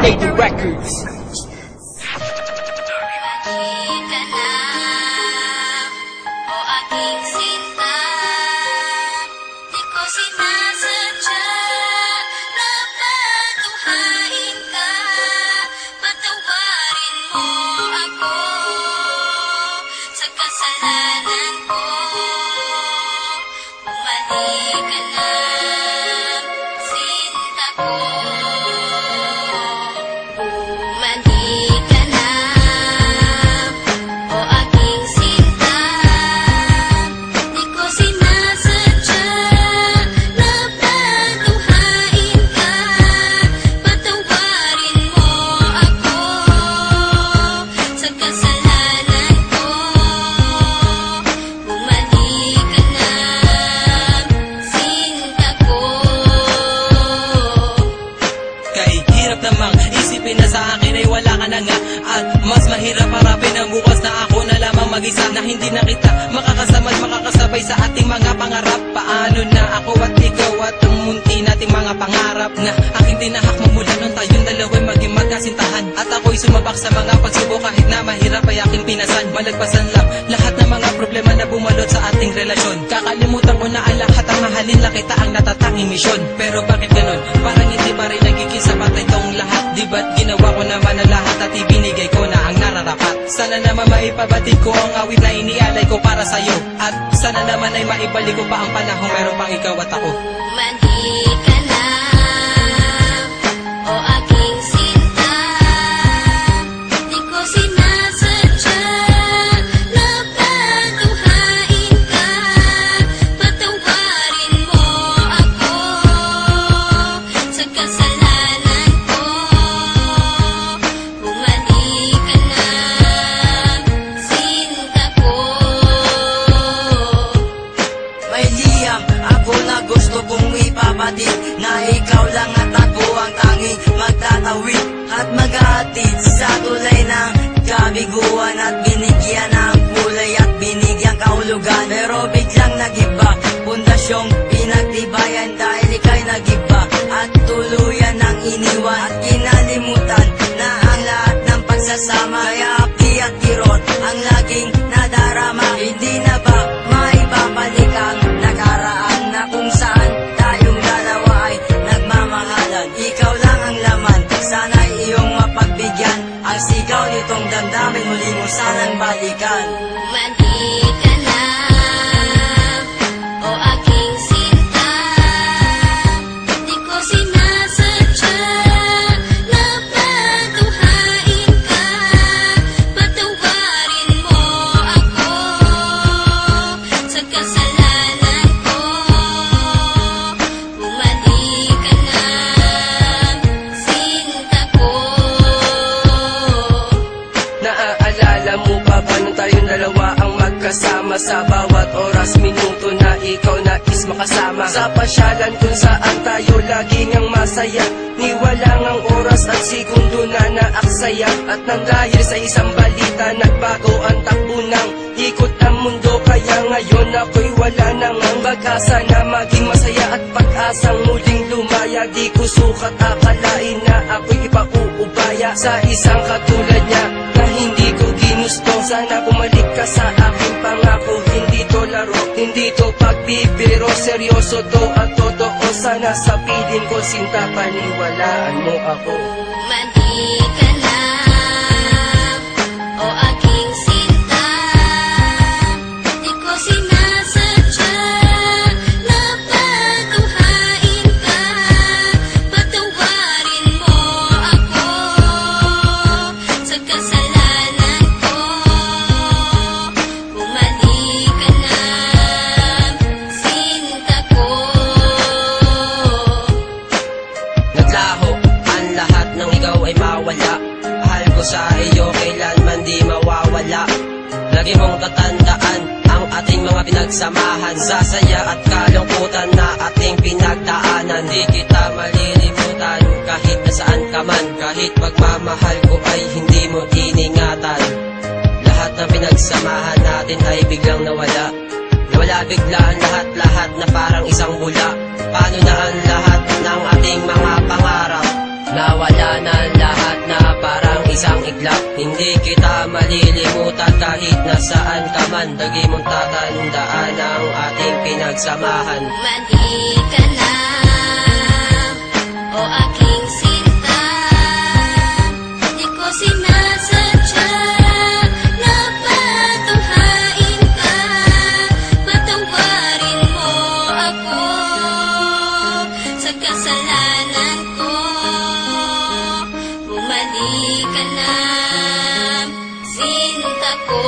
Lady Records. Mas mahirap harapin ang bukas na ako na lamang mag-isa, na hindi na kita makakasama at makakasabay sa ating mga pangarap. Paano na ako at ikaw at umunti nating mga pangarap na aking tinahak mamula nung tayong dalawa'y maging magkasintahan. At ako'y sumabak sa mga pagsubok kahit na mahirap ay aking pinasan. Malagpasan lang lahat ng mga problema na bumalot sa ating relasyon. Kakalimutan ko na ang lahat, ang mahalin lang kita ang natatanging misyon. Pero bakit ganon? Parang hindi pa rin nagiging sapat itong lahat. Di ba't ginawa ko naman ang lahat at ibinigay ko na ang nararapat? Sana naman maipabatid ko ang awit na inialay ko para sa'yo. At sana naman ay maibalik ko pa ang panahon meron pang ikaw at ako. Mandi ka na, o aking sinta. Di ko sinasadya na patuhain ka. Patawarin mo ako sa kasalanan ko. Bumalik ka na, sinta ko. May liyam ako na gusto kong ipabatid, na ikaw lang at ako ang tanging magtatawid at maghahatid sa tulay ng kabiguan, at binigyan ng kulay at binigyan kahulugan. Pero biglang nagiba, pundasyong pinagtibayan dahil ika'y nagiba at tuluyan ng iniwan, at kinalimutan na ang lahat ng pagsasama. Kaya api at kirot ang laging nadarama. Hindi na ba maibabalik ang nakaraan na kung saan tayong dalawa ay nagmamahalan? Ikaw lang ang laman, sana'y iyong mapagbigyan. Ang sigaw nitong damdamin, muli mo sanang balikan. Mandi ka na, o aking sinta. Di ko sinasadya na patuhain ka. Patawarin mo ako sa kasalanan ko. Bumalik ka na, sinta ko. Naaalala mo pa ba nung tayong dalawa ang magkasama? Sa bawat oras, minuto na ikaw nais makasama. Sa pasyalan kung saan tayo laging ang masaya, niwalang ang oras at segundo na naaksaya. At nang dahil sa isang balita, nagbago ang takbo ng ikot ang mundo. Kaya ngayon ako'y wala nang ang pag-asa na maging masaya at pag-asang muling lumaya. Di ko sukat akalain na ako'y ipauubaya sa isang katulad niya na hindi ko ginusto. Sana bumalik ka sa aking pangako, hindi to laro, hindi to pagbibiro, seryoso to at totoo. Sana sa piling ko, sinta, paniwalaan mo ako. Mandi ka na, o aking sinta. Di ko sinasadya na patuhain ka. Patawarin mo ako sa kasalanan ko. Bumalik ka na, sinta ko. Naglaho ang lahat ng ikaw ay mawala. Mahal ko sa iyo kailanman di mawawala. Lagi mong tatandaan ang ating mga pinagsamahan, sa saya at kalungkutan na ating pinagdaanan. Di kita malilimutan kahit nasaan ka man, kahit pagmamahal ko ay hindi mo iningatan. Lahat ng pinagsamahan natin ay biglang nawala. Nawala bigla ang lahat-lahat na parang isang bula. Paano na ang lahat ng ating mga pangarap? Nawala na lahat na parang isang iglap. Hindi kita malilimutan kahit nasaan ka man. Lagi mong tatandaan ang ating pinagsamahan. Mali ka na, o aking sinta. Di ko sinasadya na patunghain ka. Patawarin mo ako sa kasalanan ko. Bumalik ka na, sinta ko.